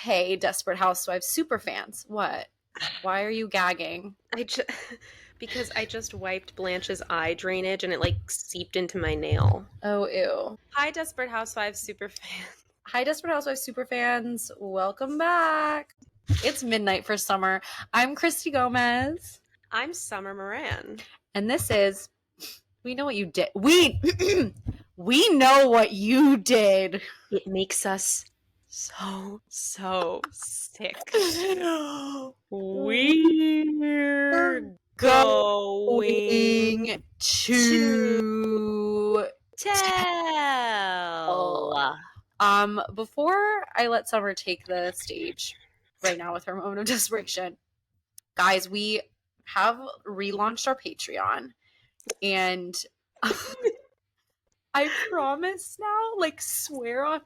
Okay, Desperate Housewives superfans. What? Why are you gagging? Because I just wiped Blanche's eye drainage and it like seeped into my nail. Oh, ew. Hi, Desperate Housewives superfan. Hi, Desperate Housewives superfans. Welcome back. It's midnight for summer. I'm Christy Gomez. I'm Summer Moran. And this is We Know What You Did. We know what you did. It makes us so sick. We're going to tell. Before I let Summer take the stage right now with her moment of desperation, guys, we have relaunched our Patreon, and I promise now, like, swear on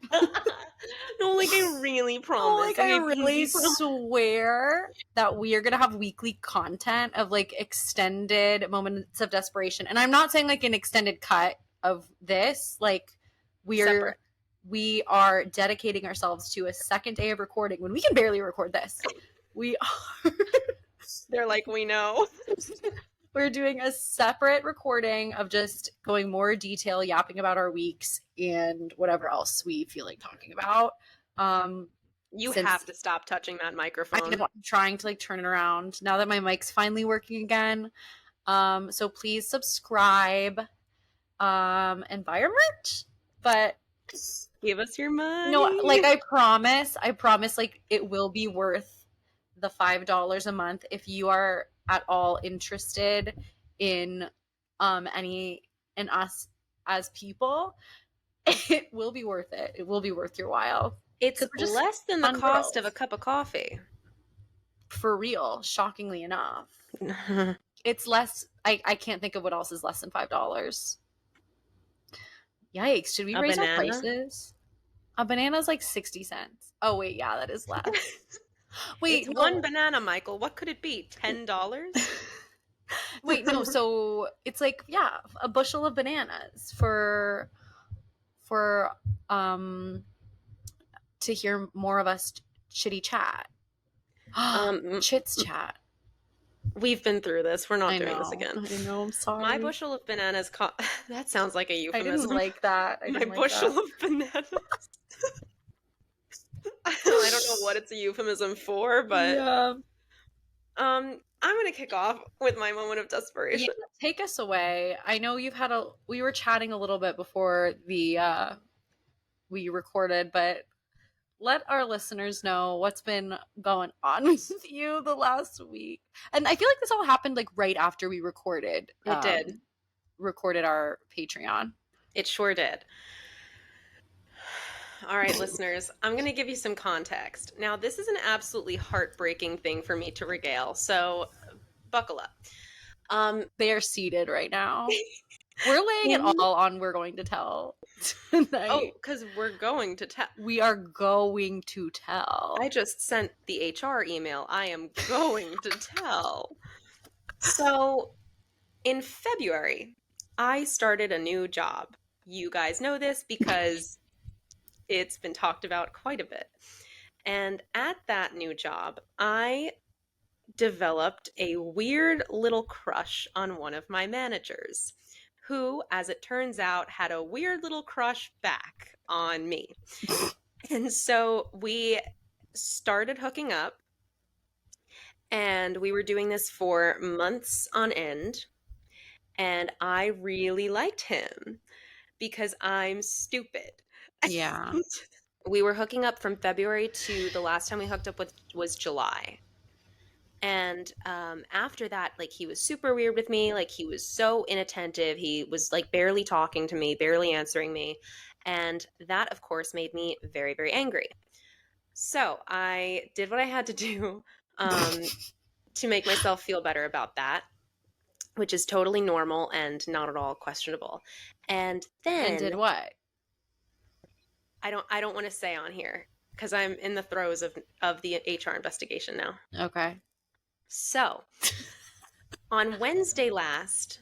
No, like I really promise. I really swear that we are gonna have weekly content of like extended moments of desperation. And I'm not saying like an extended cut of this. Like we are dedicating ourselves to a second day of recording when we can barely record this. We are They're like, we know. We're doing a separate recording of just going more detail, yapping about our weeks and whatever else we feel like talking about. You have to stop touching that microphone. I'm trying to like turn it around now that my mic's finally working again. So please subscribe and buy our merch. But give us your money. No, like I promise like it will be worth the $5 a month if you are at all interested in in us as people. It will be worth it. It will be worth your while. It's less than the cost of a cup of coffee. For real, shockingly enough. It's less. I can't think of what else is less than $5. Yikes, should we raise our prices? A banana's like 60 cents. Oh wait, yeah, that is less. Wait, it's one banana, Michael. What could it be? $10? Wait, no, so it's like, yeah, a bushel of bananas for to hear more of us chitty chat. Chits chat. We've been through this. We're not doing this again. I know, I'm sorry. My bushel of bananas that sounds like a euphemism. I didn't like that. My bushel of bananas. I don't know what it's a euphemism for, but yeah. I'm going to kick off with my moment of desperation. Yeah, take us away. I know you've had we were chatting a little bit before we recorded, but let our listeners know what's been going on with you the last week. And I feel like this all happened like right after we recorded. It did. Recorded our Patreon. It sure did. All right, listeners, I'm going to give you some context. Now, this is an absolutely heartbreaking thing for me to regale, so buckle up. They are seated right now. We're laying it all on We're Going to Tell tonight. Oh, because we're going to tell. We are going to tell. I just sent the HR email. I am going to tell. So, in February, I started a new job. You guys know this because it's been talked about quite a bit. And at that new job, I developed a weird little crush on one of my managers, who, as it turns out, had a weird little crush back on me. And so we started hooking up, and we were doing this for months on end. And I really liked him because I'm stupid. Yeah. We were hooking up from February to the last time we hooked up was July. And after that, like, he was super weird with me. Like, he was so inattentive. He was like barely talking to me, barely answering me. And that, of course, made me very, very angry. So I did what I had to do to make myself feel better about that, which is totally normal and not at all questionable. And then... And did what? I don't want to say on here because I'm in the throes of the HR investigation now. Okay. So, on Wednesday last,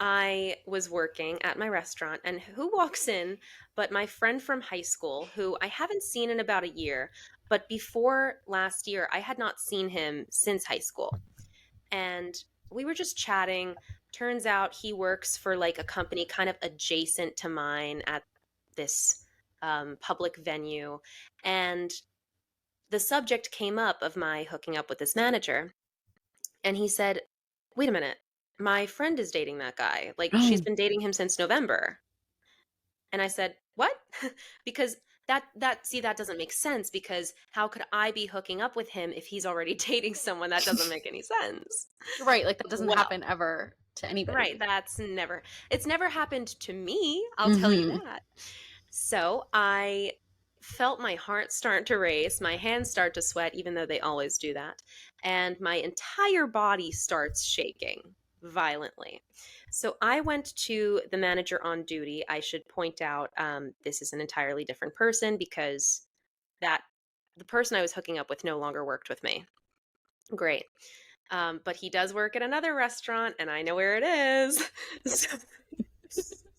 I was working at my restaurant, and who walks in but my friend from high school, who I haven't seen in about a year, But before last year, I had not seen him since high school. And we were just chatting. Turns out he works for like a company kind of adjacent to mine at this public venue. And the subject came up of my hooking up with this manager. And he said, "Wait a minute. My friend is dating that guy. Like, she's been dating him since November." And I said, "What?" Because that doesn't make sense, because how could I be hooking up with him if he's already dating someone? That doesn't make any sense. Right, like that doesn't Well, happen ever to right, anybody. it's never happened to me, I'll tell you Mm-hmm. that. So I felt my heart start to race, my hands start to sweat, even though they always do that, and my entire body starts shaking violently. So I went to the manager on duty. I should point out, this is an entirely different person, because that the person I was hooking up with no longer worked with me. Great. But he does work at another restaurant, and I know where it is.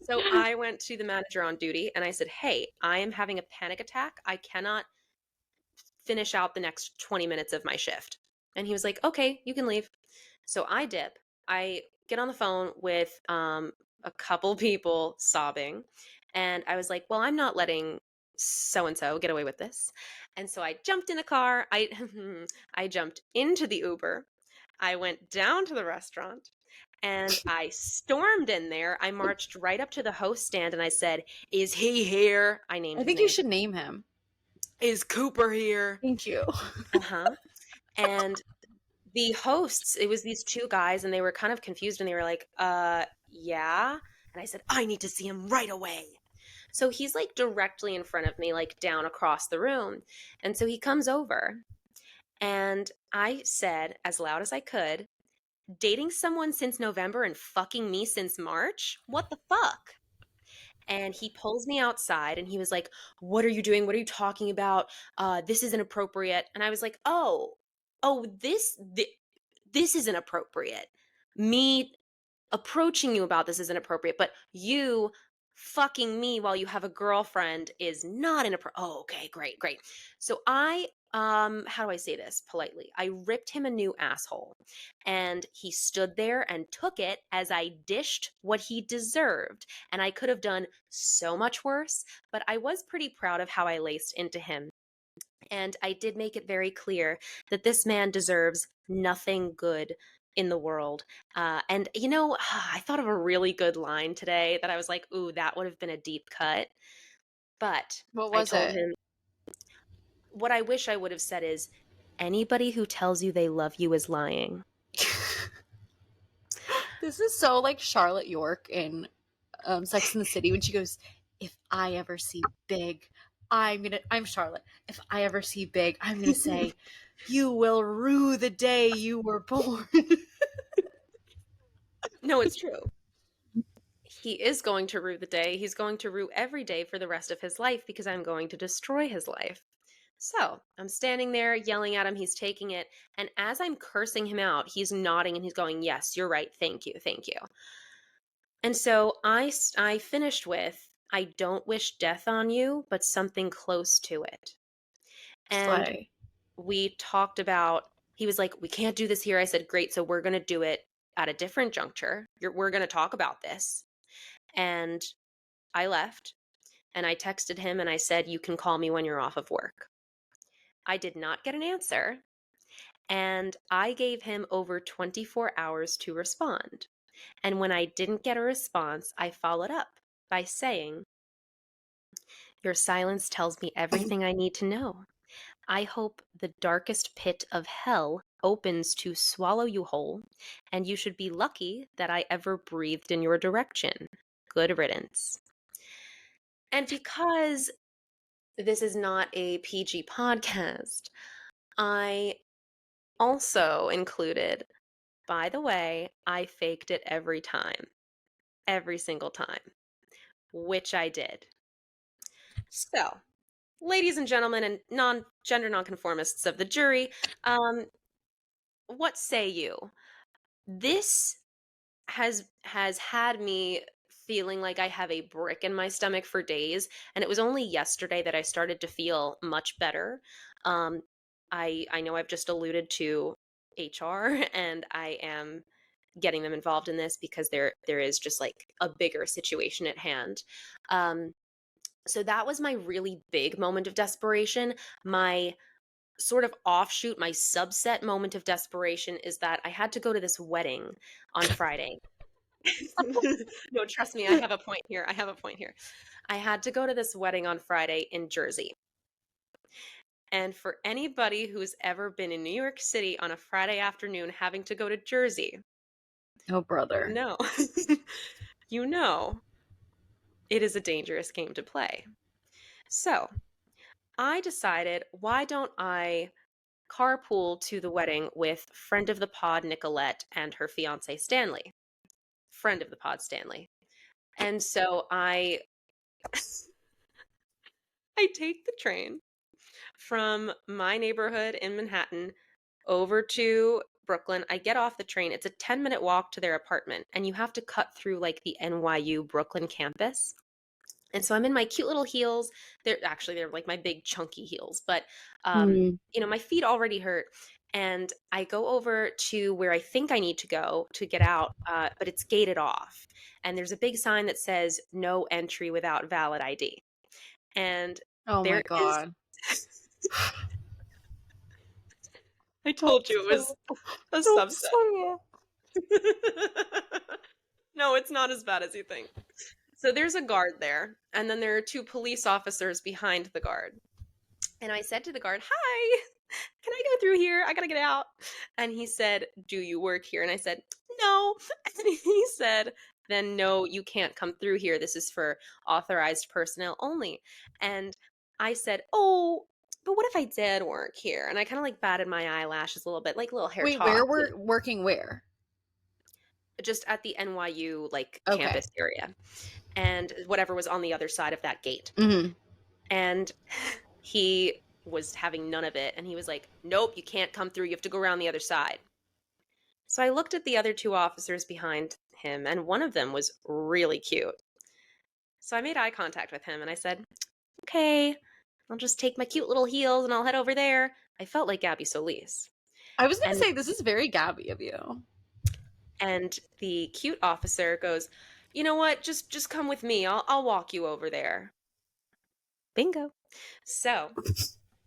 So I went to the manager on duty and I said, "Hey, I am having a panic attack. I cannot finish out the next 20 minutes of my shift." And he was like, "Okay, you can leave." So I dip. I get on the phone with a couple people sobbing. And I was like, "Well, I'm not letting so and so get away with this." And so I jumped in a car. I jumped into the Uber. I went down to the restaurant and I stormed in there. I marched right up to the host stand and I said, "Is he here?" I named I his think you name. should name him. "Is Cooper here?" Thank you. Uh-huh. And the hosts, it was these two guys, and they were kind of confused, and they were like, yeah." And I said, "I need to see him right away." So he's like directly in front of me, like down across the room. And so he comes over, and I said, as loud as I could, "Dating someone since November and fucking me since March? What the fuck?" And he pulls me outside and he was like, "What are you doing? What are you talking about? This isn't appropriate." And I was like, oh, this isn't appropriate. Me approaching you about this isn't appropriate, but you fucking me while you have a girlfriend is not inappropriate. Oh, okay, great, great. So I how do I say this politely? I ripped him a new asshole, and he stood there and took it as I dished what he deserved. And I could have done so much worse, but I was pretty proud of how I laced into him. And I did make it very clear that this man deserves nothing good in the world. And, I thought of a really good line today that I was like, "Ooh, that would have been a deep cut." But What I was told it? him, what I wish I would have said is, "Anybody who tells you they love you is lying." This is so like Charlotte York in Sex in the City when she goes, "If I ever see Big, I'm Charlotte. If I ever see Big, I'm gonna say, you will rue the day you were born." No, it's true. He is going to rue the day. He's going to rue every day for the rest of his life, because I'm going to destroy his life. So I'm standing there yelling at him. He's taking it. And as I'm cursing him out, he's nodding and he's going, "Yes, you're right. Thank you. Thank you." And so I finished with, "I don't wish death on you, but something close to it." And Slay. we talked about, he was like, "We can't do this here." I said, "Great. So we're going to do it at a different juncture. We're going to talk about this." And I left and I texted him and I said, "You can call me when you're off of work." I did not get an answer. And I gave him over 24 hours to respond. And when I didn't get a response, I followed up by saying, "Your silence tells me everything I need to know. I hope the darkest pit of hell opens to swallow you whole, and you should be lucky that I ever breathed in your direction. Good riddance." And because this is not a PG podcast, I also included, "By the way, I faked it every time, every single time," which I did. So, ladies and gentlemen, and gender nonconformists of the jury, um, what say you? This has had me feeling like I have a brick in my stomach for days, and it was only yesterday that I started to feel much better. I know I've just alluded to HR, and I am getting them involved in this because there is just like a bigger situation at hand. Um, so that was my really big moment of desperation. My sort of offshoot, my subset moment of desperation is that I had to go to this wedding on Friday. No, trust me, I have a point here. I have a point here. I had to go to this wedding on Friday in Jersey. And for anybody who's ever been in New York City on a Friday afternoon having to go to Jersey, Oh, brother. no, you know, it is a dangerous game to play. So I decided, why don't I carpool to the wedding with friend of the pod, Nicolette, and her fiance, Stanley? Friend of the pod, Stanley. And so I take the train from my neighborhood in Manhattan over to Brooklyn. I get off the train. It's a 10-minute walk to their apartment, and you have to cut through like the NYU Brooklyn campus. And so I'm in my cute little heels. They're like my big chunky heels, but Mm. my feet already hurt. And I go over to where I think I need to go to get out, but it's gated off. And there's a big sign that says no entry without valid ID. And Oh my there is, God. I told you it was a Don't subset. say it. No, it's not as bad as you think. So there's a guard there, and then there are two police officers behind the guard. And I said to the guard, "Hi, can I go through here? I gotta get out." And he said, "Do you work here?" And I said, "No." And he said, "Then no, you can't come through here. This is for authorized personnel only." And I said, "Oh, but what if I did work here?" And I kind of like batted my eyelashes a little bit, like a little hair Wait, toss, where we're working where? just at the NYU like Okay. campus area, and whatever was on the other side of that gate. Mm-hmm. And he was having none of it. And he was like, "Nope, you can't come through. You have to go around the other side." So I looked at the other two officers behind him, and one of them was really cute. So I made eye contact with him and I said, "Okay, I'll just take my cute little heels and I'll head over there." I felt like Gabby Solis. I was gonna And say this is very Gabby of you. and the cute officer goes, "You know what? Just come with me. I'll walk you over there." Bingo. So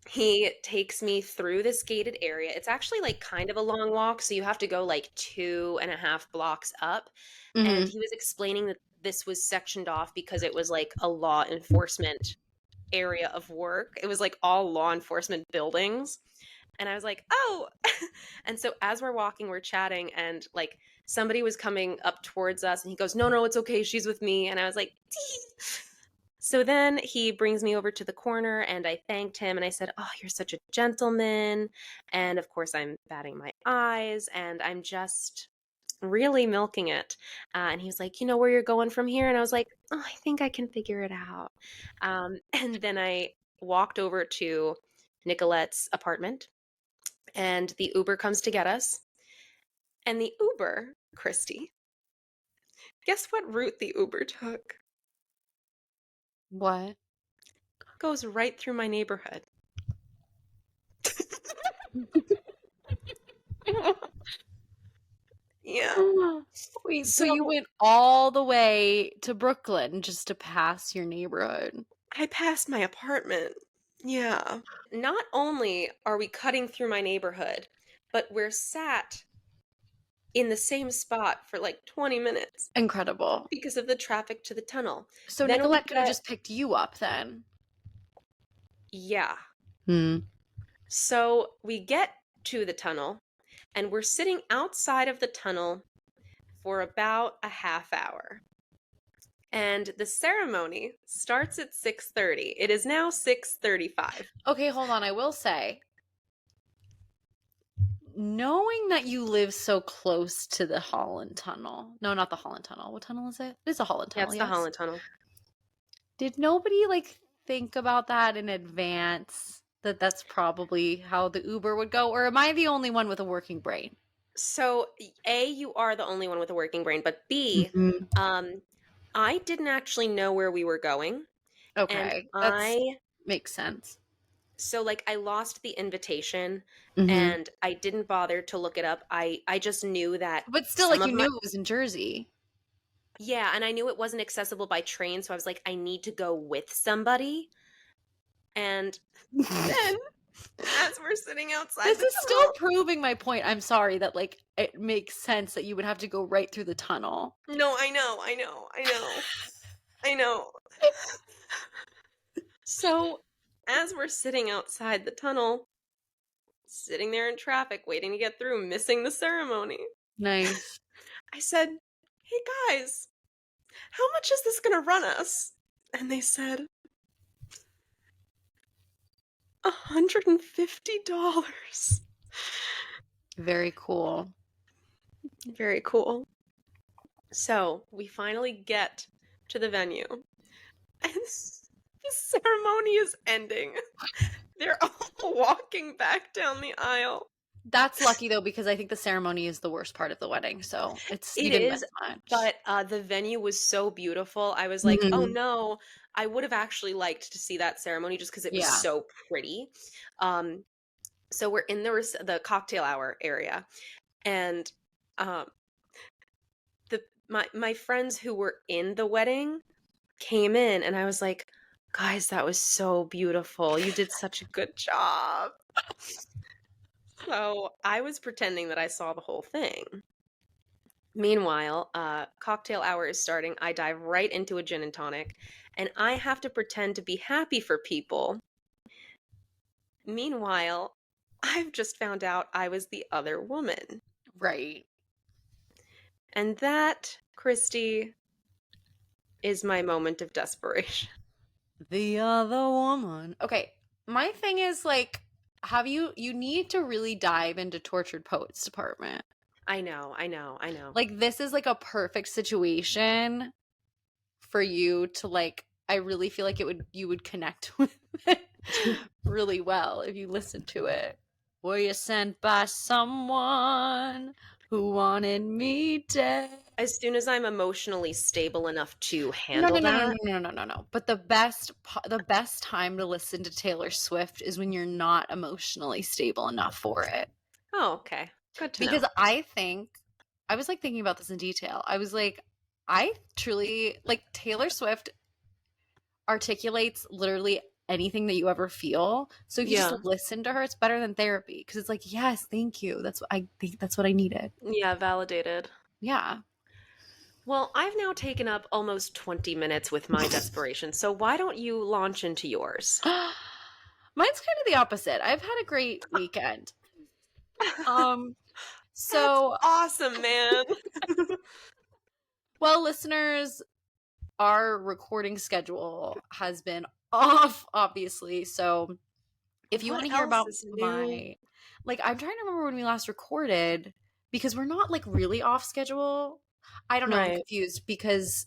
he takes me through this gated area. It's actually like kind of a long walk, so you have to go like 2.5 blocks up. And Mm-hmm. he was explaining that this was sectioned off because it was like a law enforcement area of work. It was like all law enforcement buildings. And I was like, "Oh." And so as we're walking, we're chatting, and like somebody was coming up towards us, and he goes, "No, no, it's okay. She's with me." And I was like, "Tee." So then he brings me over to the corner, and I thanked him and I said, "Oh, you're such a gentleman." And of course, I'm batting my eyes and I'm just really milking it. And he was like, "You know where you're going from here?" And I was like, "Oh, I think I can figure it out." And then I walked over to Nicolette's apartment, and the Uber comes to get us. And the Uber, Christy, guess what route the Uber took? What? Goes right through my neighborhood. Yeah. Wait, so So you went all the way to Brooklyn just to pass your neighborhood? I passed my apartment. Yeah. Not only are we cutting through my neighborhood, but we're sat in the same spot for like 20 minutes Incredible. because of the traffic to the tunnel. So Then we Nicolette could have get, just picked you up then. yeah. Hmm. So we get to the tunnel and we're sitting outside of the tunnel for about a half hour. And the ceremony starts at 6:30. It is now 6:35. Okay, hold on. I will say, knowing that you live so close to the Holland Tunnel. No, not the Holland Tunnel. What tunnel is it? It is a Holland Yeah, Tunnel, it's the yes. Holland Tunnel. Did nobody like think about that in advance? That that's probably how the Uber would go? Or am I the only one with a working brain? So, A, you are the only one with a working brain, but B, I didn't actually know where we were going. And Okay, that makes sense. So like I lost the invitation Hmm. and I didn't bother to look it up. I just knew that But still, some like, of you my knew it was in Jersey. yeah, and I knew it wasn't accessible by train, so I was like I need to go with somebody. And then as we're sitting outside This the is still tunnel, proving my point. I'm sorry that, like, it makes sense that you would have to go right through the tunnel. no, I know. So as we're sitting outside the tunnel, sitting there in traffic, waiting to get through, missing the ceremony, Nice. I said, "Hey guys, how much is this gonna run us?" And they said, $150. Very cool. Very cool. So we finally get to the venue, and the ceremony is ending. They're all walking back down the aisle. That's lucky though, because I think the ceremony is the worst part of the wedding. So you It didn't miss is, much. but the venue was so beautiful. I was like, oh Mhm. no, I would have actually liked to see that ceremony just because it was Yeah. so pretty. Um, so we're in the cocktail hour area, and um, my friends who were in the wedding came in, and I was like, guys, that was so beautiful. You did such a good job. So I was pretending that I saw the whole thing. Meanwhile, cocktail hour is starting. I dive right into a gin and tonic, and I have to pretend to be happy for people. Meanwhile, I've just found out I was the other woman. Right. And that, Christy, is my moment of desperation. The other woman. Okay. My thing is like, you need to really dive into Tortured Poets Department. I know. Like, this is like a perfect situation for you to like, I really feel like you would connect with it really well if you listened to it. Were you sent by someone who wanted me dead? As soon as I'm emotionally stable enough to No, no, handle no, no, that. no, no, no, no, no. But the best time to listen to Taylor Swift is when you're not emotionally stable enough for it. Oh, okay. Good to know. Because I think I was like thinking about this in detail. I was like, I truly like Taylor Swift articulates literally anything that you ever feel. So if you just Yeah. listen to her, it's better than therapy because it's like, yes, thank you. That's what I think. That's what I needed. Yeah, validated. Yeah. Well, I've now taken up almost 20 minutes with my desperation, so why don't you launch into yours? Mine's kind of the opposite. I've had a great weekend. Um, That's so awesome, man. well, listeners, our recording schedule has been off, obviously. So if you want What to hear else about is new? my, like, I'm trying to remember when we last recorded because we're not like really off schedule. I don't know. I'm Right, confused because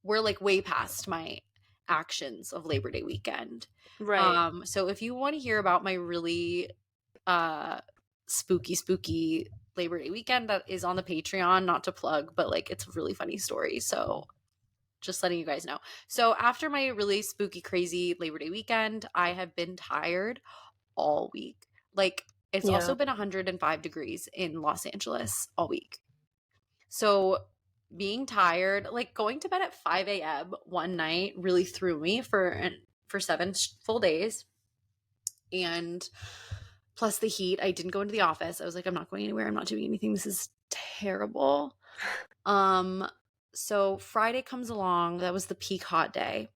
we're like way past my actions of Labor Day weekend. right. So if you want to hear about my really uh spooky Labor Day weekend, that is on the Patreon, not to plug, but like it's a really funny story. So just letting you guys know. So after my really spooky, crazy Labor Day weekend, I have been tired all week. Like it's Yeah. also been 105 degrees in Los Angeles all week. So being tired, like going to bed at 5 a.m. one night really threw me for 7 full days. And plus the heat, I didn't go into the office. I was like, I'm not going anywhere. I'm not doing anything. This is terrible. Um, so Friday comes along. That was the peak hot day.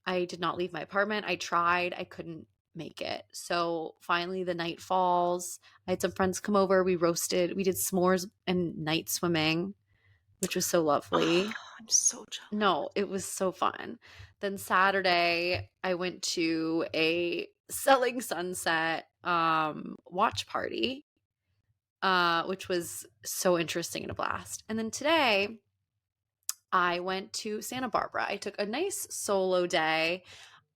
I did not leave my apartment. I tried. I couldn't make it. So finally the night falls. I had some friends come over. We roasted. We did s'mores and night swimming, which was so Oh, lovely. I'm so jealous. No, it was so fun. Then Saturday, I went to a Selling Sunset watch party, which was so interesting and a blast. And then today, I went to Santa Barbara. I took a nice solo day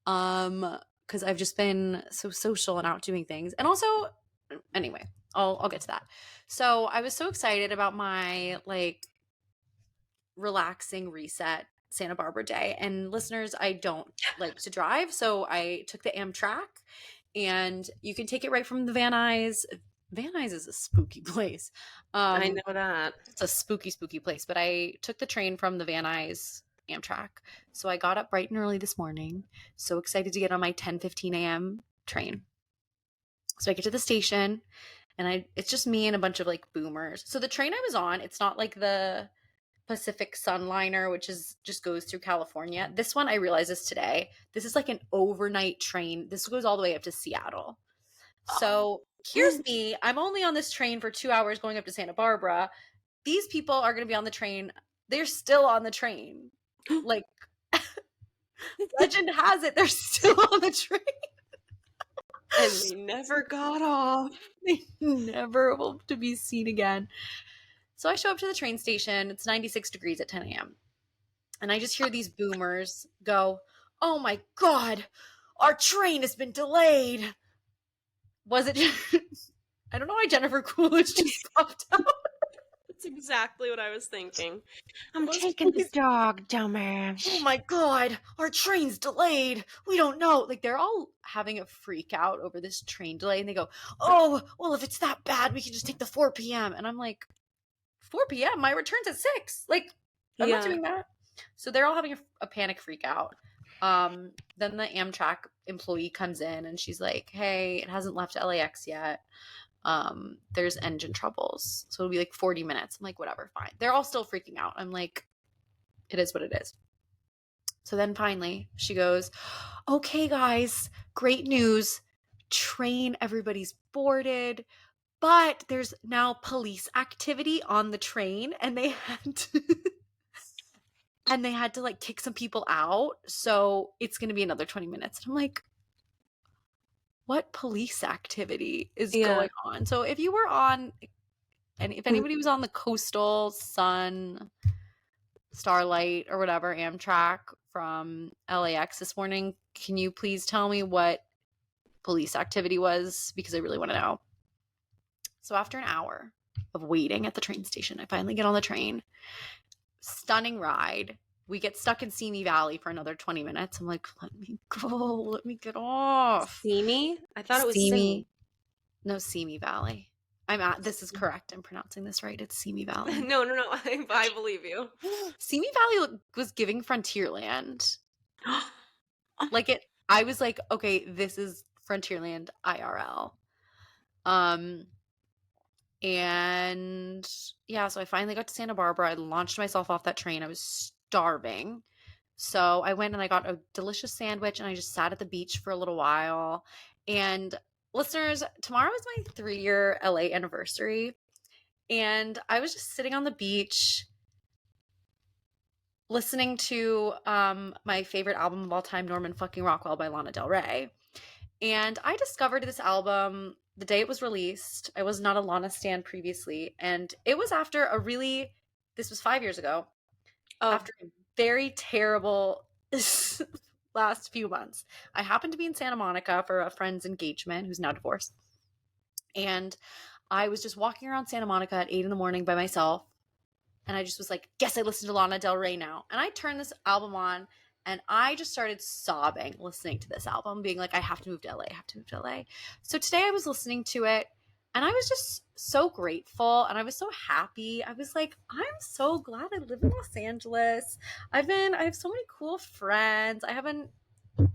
because I've just been so social and out doing things. And also, anyway, I'll get to that. So I was so excited about my like relaxing reset Santa Barbara day. And listeners, I don't like to drive, so I took the Amtrak and you can take it right from the Van Nuys. Van Nuys is a spooky place. I know that. It's a spooky, spooky place. But I took the train from the Van Nuys Amtrak. So I got up bright and early this morning. So excited to get on my 10:15 a.m. train. So I get to the station, and it's just me and a bunch of like boomers. So the train I was on, it's not like the Pacific Sunliner, which is just goes through California. This one I realized this today. This is like an overnight train. This goes all the way up to Seattle. So here's me. I'm only on this train for 2 hours going up to Santa Barbara. These people are going to be on the train. They're still on the train. Like, legend has it, they're still on the train. And they never got off. They never hope to be seen again. So I show up to the train station. It's 96 degrees at 10 a.m. And I just hear these boomers go, "Oh my God, our train has been delayed." Was it? I don't know why Jennifer Coolidge just popped out. That's exactly what I was thinking. I'm taking the dog, dumbass. Oh my God, our train's delayed. We don't know. Like, they're all having a freak out over this train delay. And they go, "Oh, well, if it's that bad, we can just take the 4 p.m. And I'm like, 4 p.m.? My return's at 6. Like, I'm not doing that. So they're all having a panic freak out. Then the Amtrak employee comes in and she's like, "Hey, it hasn't left LAX yet. There's engine troubles. So it'll be like 40 minutes. I'm like, whatever, fine. They're all still freaking out. I'm like, it is what it is. So then finally she goes, "Okay, guys, great news. Train, everybody's boarded, but there's now police activity on the train, and they had to and they had to like kick some people out. So it's going to be another 20 minutes. And I'm like, what police activity is going on? So if you were on, and if anybody was on the Coastal, Sun, Starlight, or whatever Amtrak from LAX this morning, can you please tell me what police activity was? Because I really want to know. So after an hour of waiting at the train station, I finally get on the train. Stunning ride. We get stuck in Simi Valley for another 20 minutes. I'm like, let me go. Let me get off. Simi? I thought it was Simi. No, Simi Valley. This is correct. I'm pronouncing this right. It's Simi Valley. No. I believe you. Simi Valley was giving Frontierland. I was like, okay, this is Frontierland IRL. And yeah, so I finally got to Santa Barbara. I launched myself off that train. I was starving. So I went and I got a delicious sandwich and I just sat at the beach for a little while. And listeners, tomorrow is my 3-year LA anniversary. And I was just sitting on the beach listening to my favorite album of all time, Norman fucking Rockwell by Lana Del Rey. And I discovered this album the day it was released. I was not a Lana stan previously. And it was after this was 5 years ago, after a very terrible last few months. I happened to be in Santa Monica for a friend's engagement who's now divorced. And I was just walking around Santa Monica at 8 a.m. by myself. And I just was like, guess I listen to Lana Del Rey now. And I turned this album on and I just started sobbing listening to this album, being like, I have to move to LA. I have to move to LA. So today I was listening to it and I was just so grateful and I was so happy. I was like, I'm so glad I live in Los Angeles. I have so many cool friends. I have a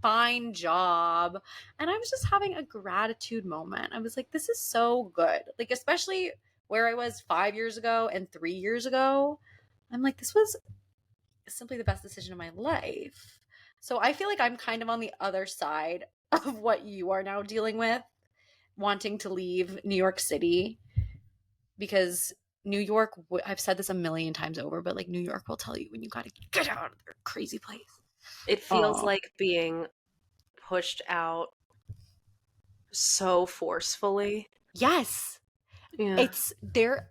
fine job. And I was just having a gratitude moment. I was like, this is so good. Like, especially where I was 5 years ago and 3 years ago. I'm like, this was simply the best decision of my life. So I feel like I'm kind of on the other side of what you are now dealing with, wanting to leave New York City, because New York, I've said this a million times over, but like New York will tell you when you got to get out of their crazy place. It feels like being pushed out so forcefully. Yes. Yeah. It's there.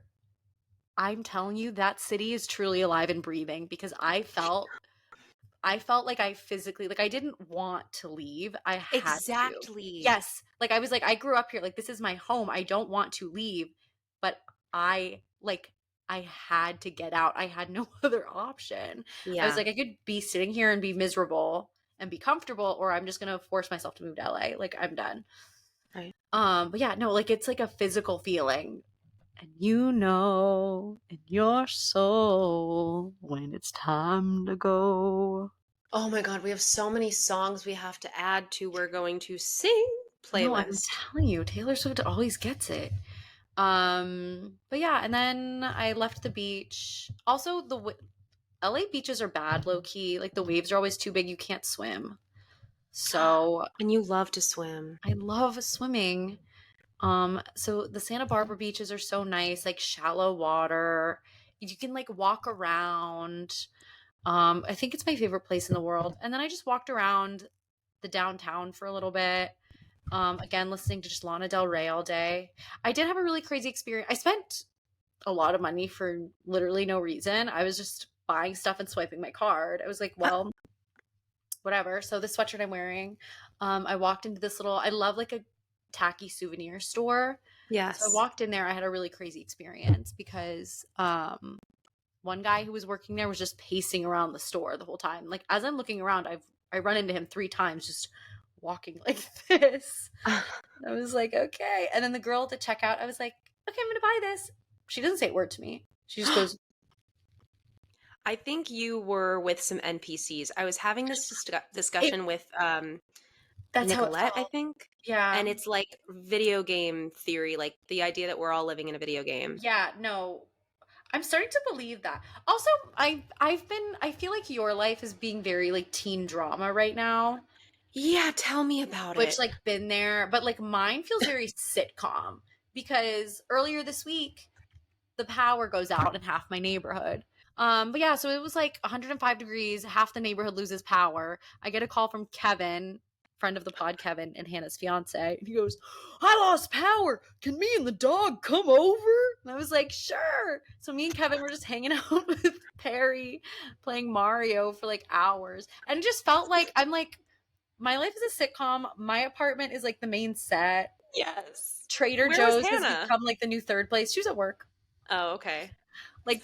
I'm telling you, that city is truly alive and breathing, because I felt like I physically, like I didn't want to leave. I had Exactly. to. Yes. Like I was like, I grew up here. Like, this is my home. I don't want to leave, but I had to get out. I had no other option. Yeah. I was like, I could be sitting here and be miserable and be comfortable, or I'm just going to force myself to move to LA. Like, I'm done. But yeah, no, like it's like a physical feeling. And you know in your soul when it's time to go. Oh my God, we have so many songs we have to add to We're Going to Sing No, I'm playlist. telling you, Taylor Swift always gets it. But yeah, and then I left the beach. Also, LA beaches are bad, low key. Like the waves are always too big, you can't swim. So And you love to swim. I love swimming. So the Santa Barbara beaches are so nice, like shallow water. You can like walk around. I think it's my favorite place in the world. And then I just walked around the downtown for a little bit. Again, listening to just Lana Del Rey all day. I did have a really crazy experience. I spent a lot of money for literally no reason. I was just buying stuff and swiping my card. I was like, well, whatever. So the sweatshirt I'm wearing, I walked into this little, I love like a tacky souvenir store. Yes. So I walked in there. I had a really crazy experience because one guy who was working there was just pacing around the store the whole time. Like as I'm looking around, I run into him 3 times just walking like this. I was like, okay. And then the girl at the checkout, I was like, okay, I'm gonna buy this. She doesn't say a word to me. She just goes, I think you were with some NPCs. I was having this discussion with that's how it Nicolette, I felt. think. Yeah. And it's like video game theory, like the idea that we're all living in a video game. Yeah, no. I'm starting to believe that. Also, I feel like your life is being very like teen drama right now, Yeah, tell me about it. which like been there, but like mine feels very sitcom because earlier this week the power goes out in half my neighborhood. But yeah, so it was like 105 degrees, half the neighborhood loses power. I get a call from Kevin, friend of the pod, Kevin, and Hannah's fiance. And he goes, I lost power. Can me and the dog come over? And I was like, sure. So me and Kevin were just hanging out with Perry, playing Mario for like hours. And it just felt like I'm like, my life is a sitcom. My apartment is like the main set. Yes. Trader Where was Joe's has Hannah? become like the new third place. She was at work. Oh, okay. Like,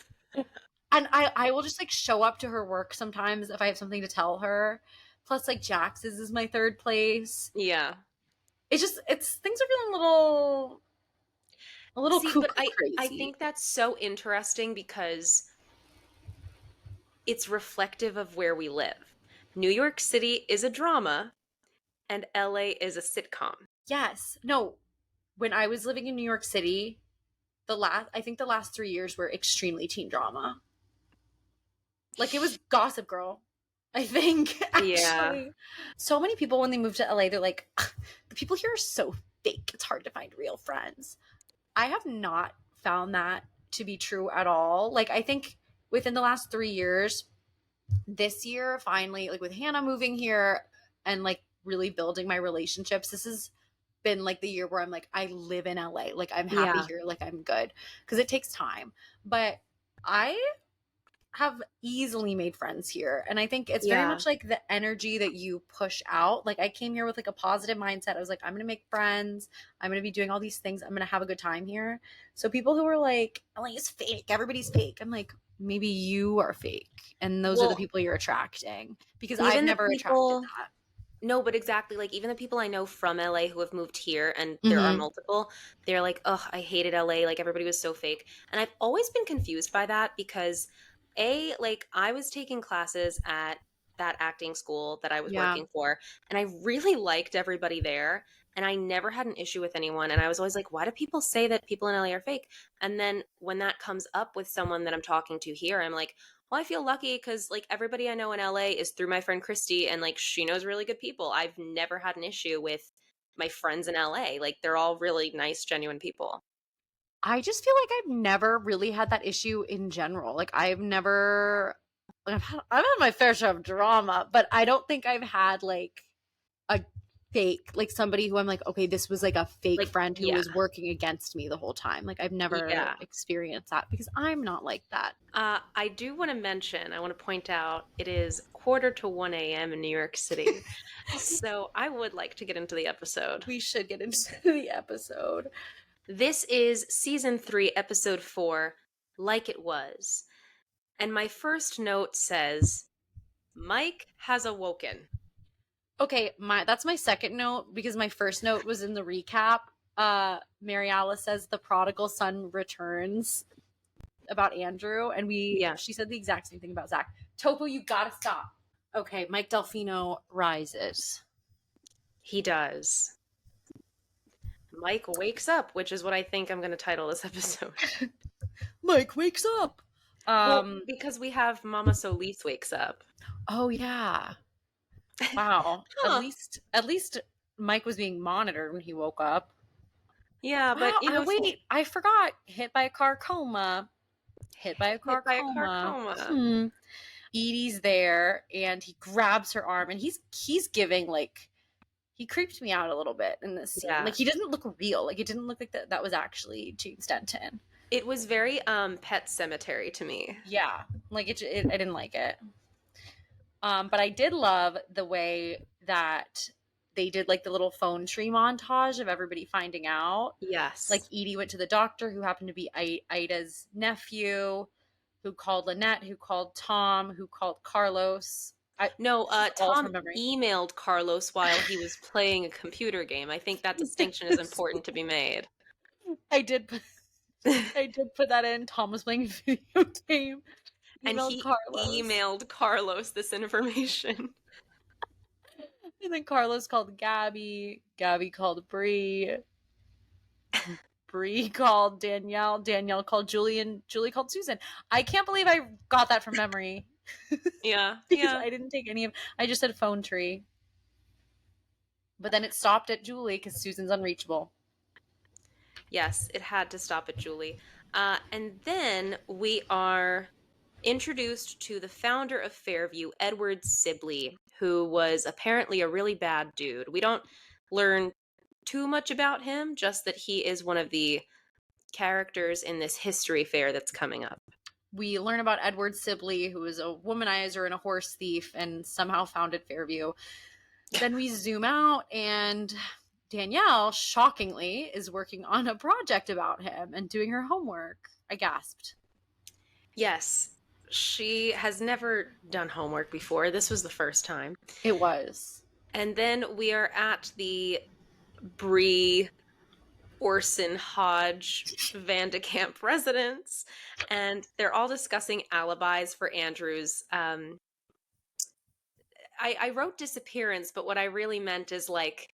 and I will just like show up to her work sometimes if I have something to tell her. Plus, like Jax's is my third place. Yeah. It's just things are feeling a little See, cuckoo but I crazy. think that's so interesting because it's reflective of where we live. New York City is a drama and LA is a sitcom. Yes, no. When I was living in New York City, I think the last 3 years were extremely teen drama. Like it was Gossip Girl. I think actually. Yeah. So many people when they move to LA, they're like, the people here are so fake. It's hard to find real friends. I have not found that to be true at all. Like I think within the last 3 years, this year finally, like with Hannah moving here and like really building my relationships, this has been like the year where I'm like, I live in LA. Like I'm happy Yeah. here. Like I'm good. Because it takes time. But I have easily made friends here. And I think it's very Yeah. much like the energy that you push out. Like I came here with like a positive mindset. I was like, I'm going to make friends. I'm going to be doing all these things. I'm going to have a good time here. So people who are like, LA is fake. Everybody's fake. I'm like, maybe you are fake. And those are the Well, people you're attracting. Because even I've the never people- attracted that. No, but exactly. Like, even the people I know from LA who have moved here, and there are Mhm. multiple, they're like, oh, I hated LA. Like, everybody was so fake. And I've always been confused by that because, like, I was taking classes at that acting school that I was Yeah. working for, and I really liked everybody there. And I never had an issue with anyone. And I was always like, why do people say that people in LA are fake? And then when that comes up with someone that I'm talking to here, I'm like, well, I feel lucky because like everybody I know in LA is through my friend Christy, and like she knows really good people. I've never had an issue with my friends in LA. Like they're all really nice, genuine people. I just feel like I've never really had that issue in general. Like I've had my fair share of drama, but I don't think I've had like a fake, like somebody who I'm like, okay, this was like a fake Like, friend who yeah. was working against me the whole time. Like I've never Yeah. experienced that because I'm not like that. I do want to mention, I want to point out, it is 1:45 a.m. in New York City. So I would like to get into the episode. We should get into the episode. This is season 3, episode 4, Like It Was. And my first note says, Mike has awoken. Okay, that's my second note because my first note was in the recap Mary Alice says the prodigal son returns about Andrew, and she said the exact same thing about Zach. Topo, you gotta stop. Okay, Mike Delfino rises. He does. Mike wakes up, which is what I think I'm going to title this episode. Mike wakes up. Well, because we have Mama Solis wakes up. Oh yeah. Wow. Huh. At least Mike was being monitored when he woke up. Yeah, but you know, wait, I forgot. Hit by a car coma. Hit by a car coma. Edie's there, and he grabs her arm, and he's giving like, he creeped me out a little bit in this scene. Yeah. Like, he doesn't look real. Like, it didn't look like that was actually James Denton. It was very Pet Sematary to me. Yeah, like I didn't like it. But I did love the way that they did like the little phone tree montage of everybody finding out. Yes. Like Edie went to the doctor, who happened to be Ida's nephew, who called Lynette, who called Tom, who called Carlos. Tom emailed Carlos while he was playing a computer game. I think that distinction is important to be made. I did put that in. Tom was playing a video game. And he emailed Carlos this information. And then Carlos called Gabby. Gabby called Bree. Bree called Danielle. Danielle called Julie, and Julie called Susan. I can't believe I got that from memory. Yeah. Because I didn't take any of, I just said phone tree. But then it stopped at Julie because Susan's unreachable. Yes, it had to stop at Julie. And then we are introduced to the founder of Fairview, Edward Sibley, who was apparently a really bad dude. We don't learn too much about him, just that he is one of the characters in this history fair that's coming up. We learn about Edward Sibley, who is a womanizer and a horse thief and somehow founded Fairview. Then we zoom out, and Danielle, shockingly, is working on a project about him and doing her homework. I gasped. Yes. She has never done homework before. This was the first time. It was. And then we are at the Bree, Orson, Hodge, Vandekamp residence, and they're all discussing alibis for Andrew's. I wrote disappearance, but what I really meant is like,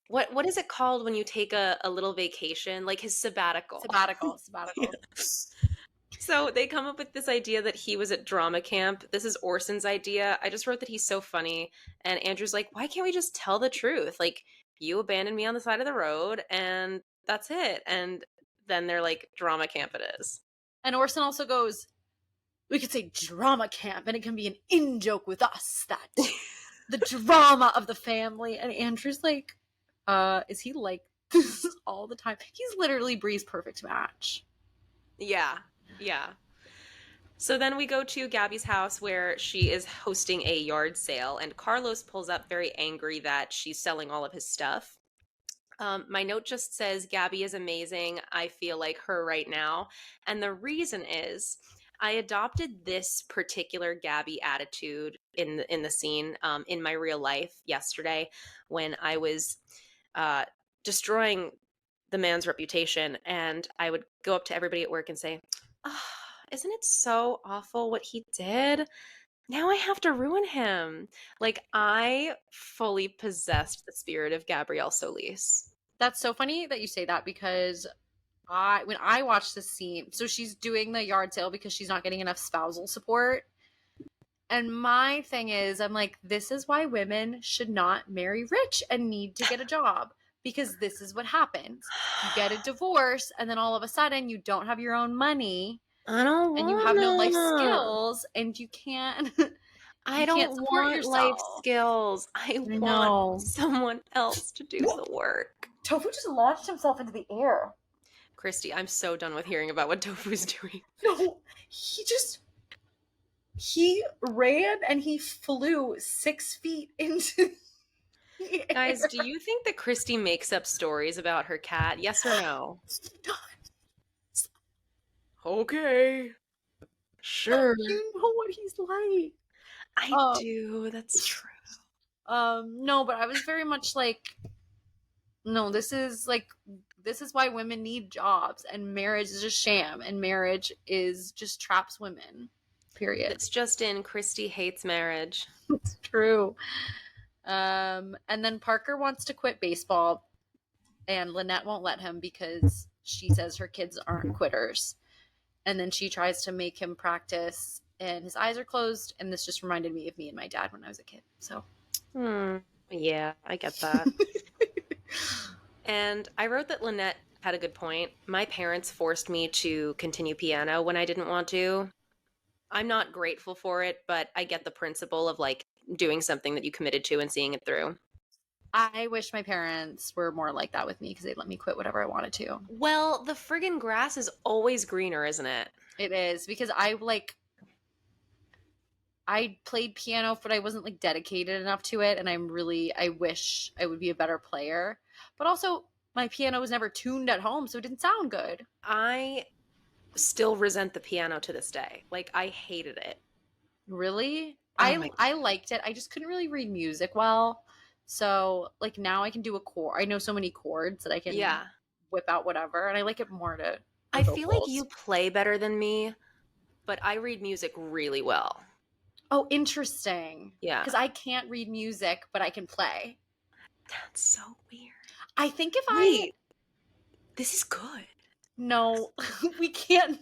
what is it called when you take a little vacation? Like his sabbatical. Sabbatical. So they come up with this idea that he was at drama camp. This is Orson's idea. I just wrote that he's so funny. And Andrew's like, why can't we just tell the truth? Like, you abandoned me on the side of the road and that's it. And then they're like, drama camp it is. And Orson also goes, we could say drama camp and it can be an in-joke with us, that the drama of the family. And Andrew's like, is he like this all the time? He's literally Bree's perfect match. Yeah. So then we go to Gabby's house where she is hosting a yard sale, and Carlos pulls up very angry that she's selling all of his stuff. My note just says, Gabby is amazing. I feel like her right now. And the reason is I adopted this particular Gabby attitude in the scene in my real life yesterday when I was destroying the man's reputation, and I would go up to everybody at work and say, oh, isn't it so awful what he did? Now I have to ruin him. Like, I fully possessed the spirit of Gabrielle Solis. That's so funny that you say that, because when I watched this scene, so she's doing the yard sale because she's not getting enough spousal support. And my thing is, I'm like, this is why women should not marry rich and need to get a job. Because this is what happens. You get a divorce, and then all of a sudden you don't have your own money. I don't want and you have no life skills, and you can't. I don't want life skills. I want someone else to do the work. Tofu just launched himself into the air. Christy, I'm so done with hearing about what Tofu's doing. No, he ran and he flew 6 feet into. Guys, do you think that Christy makes up stories about her cat? Yes or no? Okay. Sure. You know what he's like. I do. That's true. No, but I was very much like, No, this is why women need jobs, and marriage is a sham, and marriage is just traps women. Period. It's just in Christy hates marriage. It's true. And then Parker wants to quit baseball, and Lynette won't let him because she says her kids aren't quitters. And then she tries to make him practice, and his eyes are closed. And this just reminded me of me and my dad when I was a kid. So, yeah, I get that. And I wrote that Lynette had a good point. My parents forced me to continue piano when I didn't want to. I'm not grateful for it, but I get the principle of like doing something that you committed to and seeing it through. I wish my parents were more like that with me because they'd let me quit whatever I wanted to. Well, the friggin' grass is always greener, isn't it? It is, because I played piano, but I wasn't like dedicated enough to it, and I wish I would be a better player. But also, my piano was never tuned at home, so it didn't sound good. I still resent the piano to this day. Like, I hated it. Really? Oh I liked it. I just couldn't really read music well. So, like, now I can do a chord. I know so many chords that I can whip out whatever, and I like it more to I feel like you play better than me, but I read music really well. Oh, interesting. Yeah. Because I can't read music, but I can play. That's so weird. I think if Wait, this is good. No, we can't.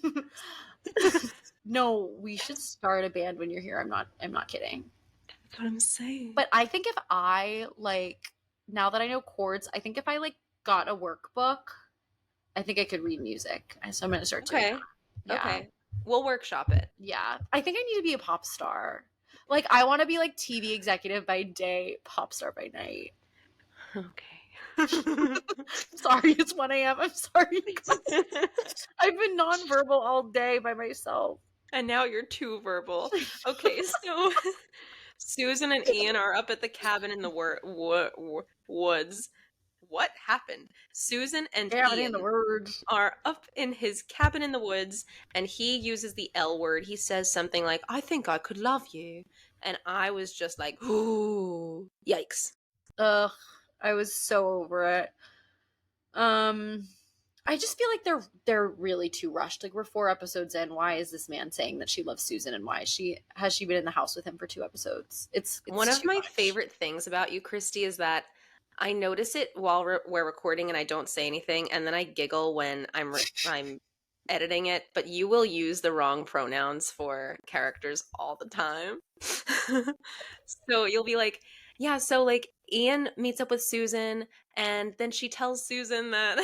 No, we should start a band when you're here. I'm not kidding. That's what I'm saying. But I think if I now that I know chords, I think if I got a workbook, I think I could read music. So I'm gonna start doing that. Yeah. Okay. We'll workshop it. Yeah. I think I need to be a pop star. Like, I want to be TV executive by day, pop star by night. Okay. Sorry, it's 1 a.m. I'm sorry. I've been nonverbal all day by myself. And now you're too verbal. Okay, so Susan and Ian are up at the cabin in the woods. What happened? Susan and Ian are up in his cabin in the woods, and he uses the L word. He says something like, "I think I could love you." And I was just like, ooh, yikes. Ugh, I was so over it. I just feel like they're really too rushed. Like, we're 4 episodes in. Why is this man saying that she loves Susan, and why has she been in the house with him for 2 episodes? It's one of my favorite things about you, Christy, is that I notice it while we're recording and I don't say anything, and then I giggle when I'm editing it, but you will use the wrong pronouns for characters all the time. So you'll be like, yeah, so like Ian meets up with Susan, and then she tells Susan that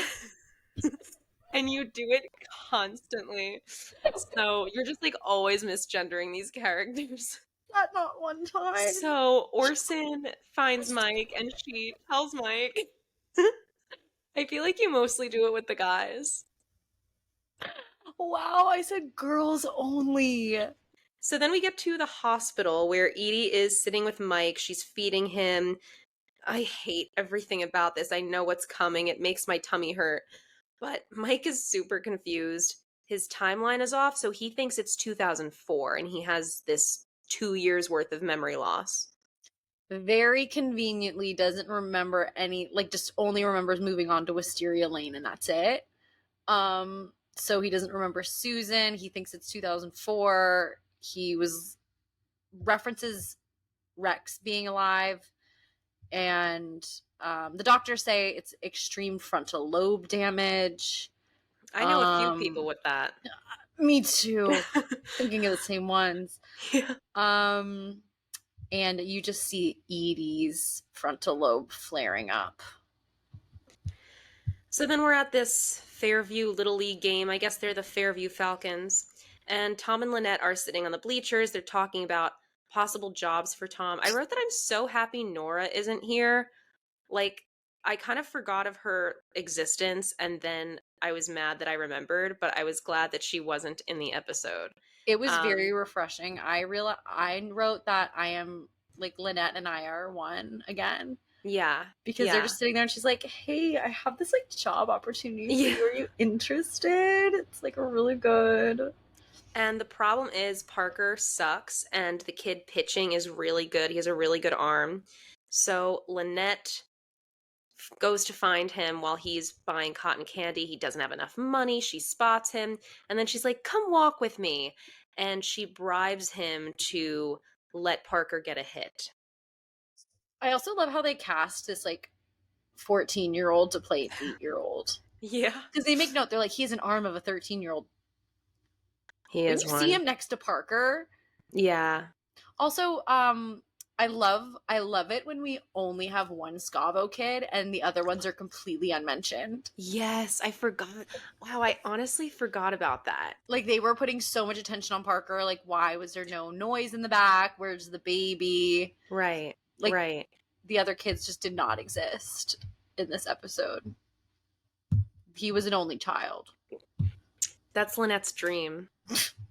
and you do it constantly. So you're just always misgendering these characters. Not one time. So Orson finds Mike and she tells Mike. I feel like you mostly do it with the guys. Wow, I said girls only. So then we get to the hospital where Edie is sitting with Mike. She's feeding him. I hate everything about this. I know what's coming. It makes my tummy hurt. But Mike is super confused. His timeline is off, so he thinks it's 2004, and he has this 2 years worth of memory loss. Very conveniently doesn't remember any, just only remembers moving on to Wisteria Lane, and that's it. So he doesn't remember Susan. He thinks it's 2004. He references Rex being alive, and the doctors say it's extreme frontal lobe damage. I know a few people with that. Me too. Thinking of the same ones. Yeah. And you just see Edie's frontal lobe flaring up. So then we're at this Fairview Little League game. I guess they're the Fairview Falcons. And Tom and Lynette are sitting on the bleachers. They're talking about possible jobs for Tom. I wrote that I'm so happy Nora isn't here. I kind of forgot of her existence, and then I was mad that I remembered, but I was glad that she wasn't in the episode. It was very refreshing. I wrote that I am, Lynette and I are one again. Yeah. Because they're just sitting there and she's like, hey, I have this job opportunity for you. Are you interested? It's really good. And the problem is Parker sucks and the kid pitching is really good. He has a really good arm. So Lynette goes to find him while he's buying cotton candy. He doesn't have enough money. She spots him, and then she's like, "Come walk with me." And she bribes him to let Parker get a hit. I also love how they cast this like 14-year-old to play an 8-year-old. Yeah. Because they make note, they're like, he has an arm of a 13-year-old. He When is you one. see him next to Parker. Yeah. Also, I love it when we only have one Scavo kid and the other ones are completely unmentioned. Yes, I forgot. Wow, I honestly forgot about that. Like they were putting so much attention on Parker. Like, why was there no noise in the back? Where's the baby? Right. Like, right. The other kids just did not exist in this episode. He was an only child. That's Lynette's dream.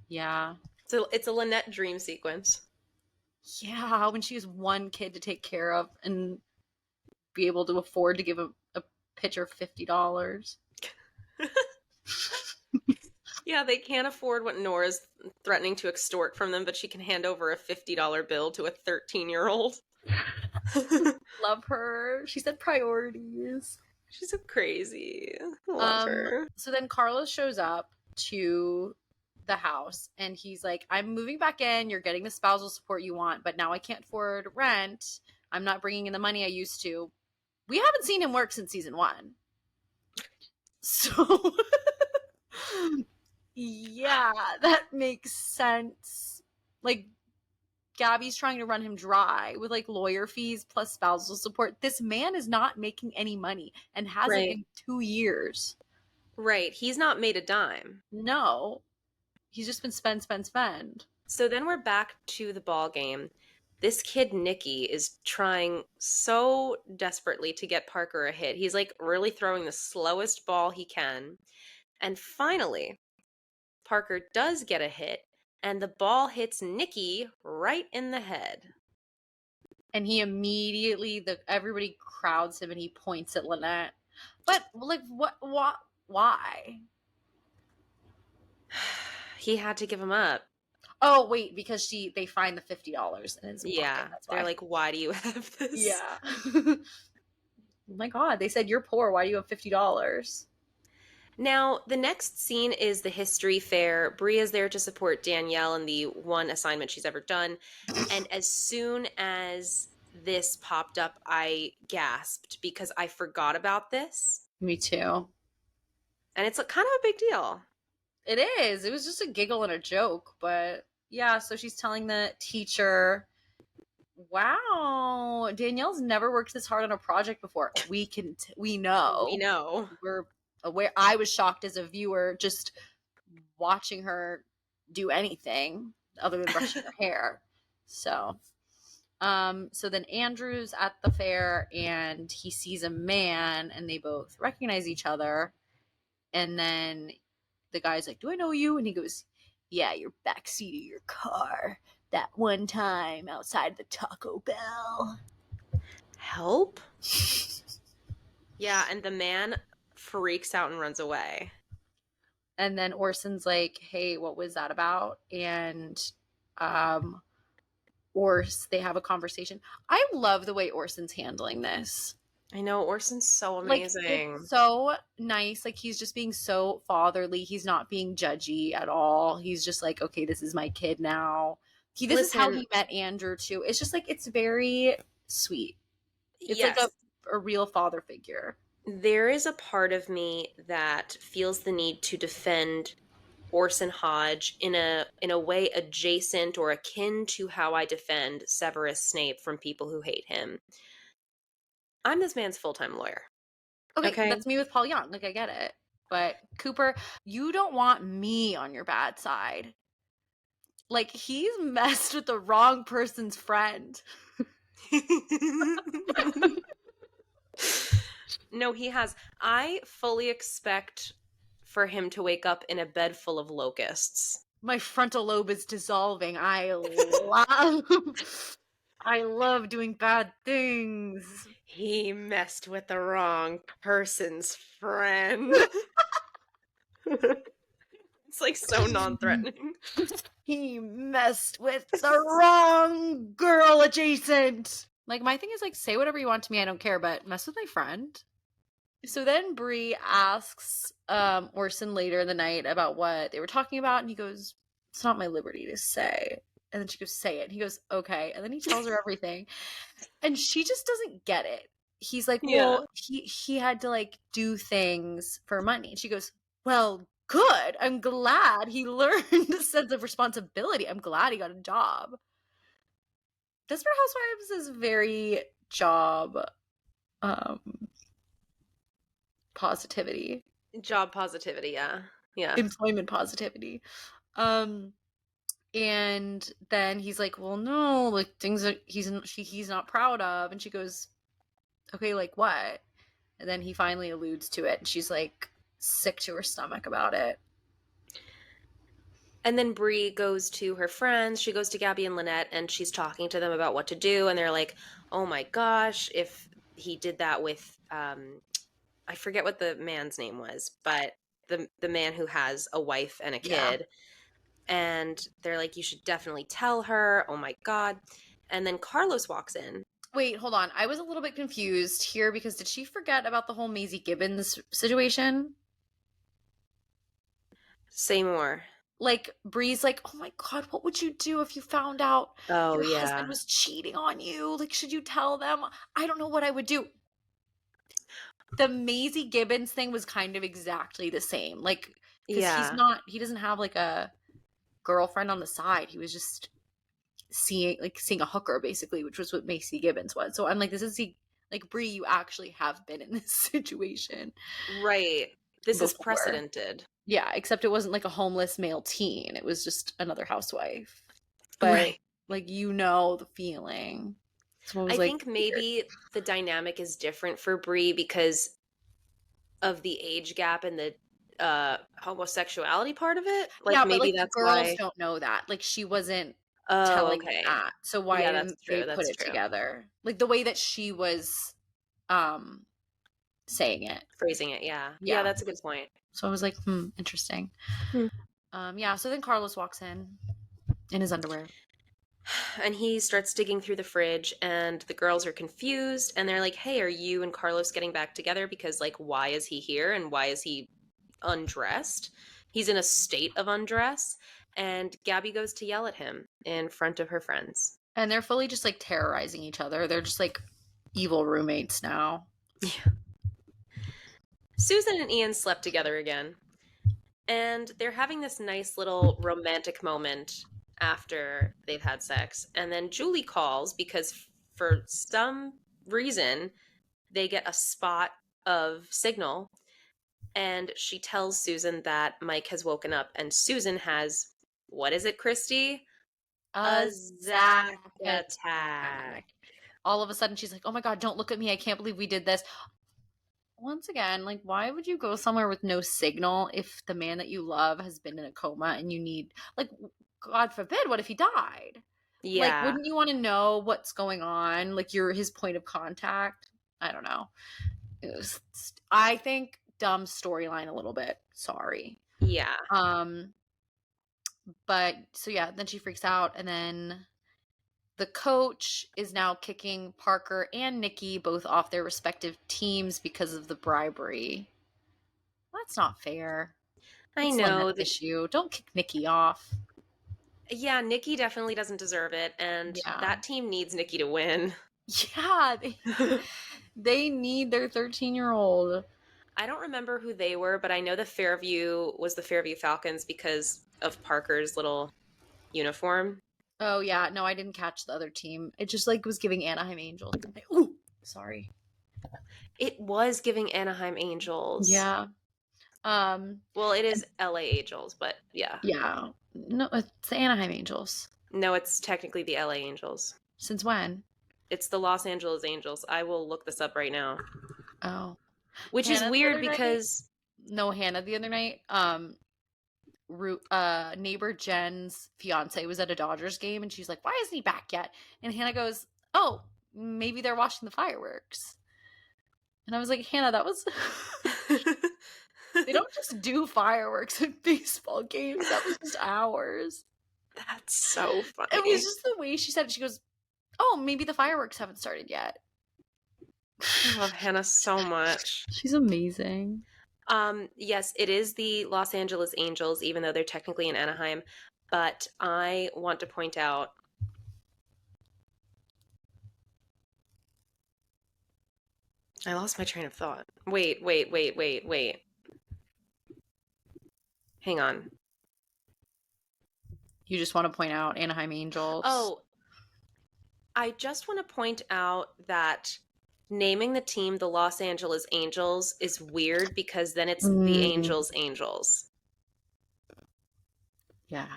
Yeah. So it's a Lynette dream sequence. Yeah, when she has one kid to take care of and be able to afford to give a pitcher $50. Yeah, they can't afford what Nora's threatening to extort from them, but she can hand over a $50 bill to a 13-year-old. Love her. She said priorities. She's so crazy. Love her. So then Carlos shows up to the house and he's like, I'm moving back in. You're getting the spousal support you want, but now I can't afford rent. I'm not bringing in the money I used to. We haven't seen him work since season 1. So, yeah, that makes sense. Like, Gabby's trying to run him dry with like lawyer fees plus spousal support. This man is not making any money and hasn't Right. in 2 years. Right. He's not made a dime. No. He's just been spend. So then we're back to the ball game. This kid, Nicky, is trying so desperately to get Parker a hit. He's like really throwing the slowest ball he can. And finally, Parker does get a hit, and the ball hits Nicky right in the head. And he immediately, everybody crowds him and he points at Lynette. But, like, what why? He had to give him up. Oh, wait, because they find the $50 in his pocket. Yeah. That's why. They're like, why do you have this? Yeah. Oh my God, they said you're poor. Why do you have $50? Now, the next scene is the history fair. Bria's there to support Danielle in the one assignment she's ever done. And as soon as this popped up, I gasped because I forgot about this. Me too. And it's kind of a big deal. It is. It was just a giggle and a joke. But yeah, so she's telling the teacher, wow, Danielle's never worked this hard on a project before. We know. We know. We're aware. I was shocked as a viewer just watching her do anything other than brushing her hair. So then Andrew's at the fair and he sees a man and they both recognize each other. And then the guy's like, do I know you? And he goes, yeah, your backseat of your car. That one time outside the Taco Bell. Help? Yeah, and the man freaks out and runs away. And then Orson's like, hey, what was that about? And they have a conversation. I love the way Orson's handling this. I know, Orson's so amazing. Like, it's so nice. Like, he's just being so fatherly. He's not being judgy at all. He's just like, okay, this is my kid now. This is how he met Andrew, too. It's just like, it's very sweet. It's like a real father figure. There is a part of me that feels the need to defend Orson Hodge in a way adjacent or akin to how I defend Severus Snape from people who hate him. I'm this man's full-time lawyer. Okay, that's me with Paul Young. Like, I get it. But Cooper, you don't want me on your bad side. Like, he's messed with the wrong person's friend. No, he has. I fully expect for him to wake up in a bed full of locusts. My frontal lobe is dissolving. I love doing bad things. He messed with the wrong person's friend. It's like so non-threatening. He messed with the wrong girl adjacent. Like, my thing is, like, say whatever you want to me, I don't care, but mess with my friend. So then Bree asks Orson later in the night about what they were talking about, and he goes, "It's not my liberty to say." And then she goes, "Say it." And he goes, "Okay." And then he tells her everything. And she just doesn't get it. He's like, "Well, he had to, like, do things for money." And she goes, "Well, good. I'm glad he learned a sense of responsibility. I'm glad he got a job." Desperate Housewives is very job positivity. Job positivity, yeah. Yeah. Employment positivity. And then he's like, "Well, no, like, things that he's not proud of." And she goes, "Okay, like what?" And then he finally alludes to it, and she's like sick to her stomach about it. And then Bree goes to her friends. She goes to Gabby and Lynette, and she's talking to them about what to do. And they're like, "Oh my gosh, if he did that with I forget what the man's name was, but the man who has a wife and a kid." Yeah. And they're like, "You should definitely tell her. Oh my God." And then Carlos walks in. Wait, hold on. I was a little bit confused here because did she forget about the whole Maisie Gibbons situation? Say more. Like, Bree's like, "Oh my God, what would you do if you found out Oh, your yeah. husband was cheating on you? Like, should you tell them?" I don't know what I would do. The Maisie Gibbons thing was kind of exactly the same. Like, because he doesn't have like a girlfriend on the side. He was just seeing a hooker basically, which was what Maisie Gibbons was. So I'm like, this is like, Bree, you actually have been in this situation. Right. This is Before. precedented. Yeah, except it wasn't like a homeless male teen. It was just another housewife. But Right. like, the feeling. So I think maybe the dynamic is different for Bree because of the age gap and the homosexuality part of it. Like, yeah, maybe but like that's the girls why. don't know that. Like, she wasn't Oh, telling okay. that. So why Yeah, didn't that's true. they That's put it true. together? Like the way that she was saying it. Phrasing it, yeah. Yeah. Yeah, that's a good point. So I was like, interesting. Hmm. Yeah, so then Carlos walks in his underwear. And he starts digging through the fridge, and the girls are confused, and they're like, "Hey, are you and Carlos getting back together? Because, like, why is he here, and why is he undressed? He's in a state of undress." And Gabby goes to yell at him in front of her friends. And they're fully just, like, terrorizing each other. They're just, like, evil roommates now. Yeah. Susan and Ian slept together again, and they're having this nice little romantic moment after they've had sex. And then Julie calls because for some reason they get a spot of signal, and she tells Susan that Mike has woken up, and Susan has, what is it, Christy? A Zack attack. All of a sudden she's like, "Oh my God, don't look at me. I can't believe we did this." Once again, like, why would you go somewhere with no signal if the man that you love has been in a coma and you need, like, God forbid, what if he died? Yeah. Like, wouldn't you want to know what's going on? Like, you're his point of contact? I don't know. It was, I think, dumb storyline a little bit. Sorry. Yeah. But, so yeah, then she freaks out, and then the coach is now kicking Parker and Nikki both off their respective teams because of the bribery. That's not fair. I know. The issue. Don't kick Nikki off. Yeah, Nikki definitely doesn't deserve it, and that team needs Nikki to win. Yeah, they need their 13-year-old. I don't remember who they were, but I know the Fairview was the Fairview Falcons because of Parker's little uniform. Oh, yeah. No, I didn't catch the other team. It just, like, was giving Anaheim Angels. Ooh, sorry. It was giving Anaheim Angels. Yeah. Well, it is LA Angels, but yeah. Yeah. No, it's the Anaheim Angels. No, it's technically the LA Angels. Since when? It's the Los Angeles Angels. I will look this up right now. Oh. Which is weird because... No, Hannah the other night, neighbor Jen's fiance was at a Dodgers game, and she's like, "Why isn't he back yet?" And Hannah goes, "Oh, maybe they're watching the fireworks." And I was like, "Hannah, that was..." They don't just do fireworks at baseball games. That was just ours. That's so funny. It was just the way she said it. She goes, Oh, maybe the fireworks haven't started yet. I love Hannah so much. She's amazing. Yes, it is the Los Angeles Angels, even though they're technically in Anaheim. But I want to point out I lost my train of thought. Wait. Hang on. You just want to point out Anaheim Angels. Oh, I just want to point out that naming the team the Los Angeles Angels is weird because then it's the Angels. Yeah.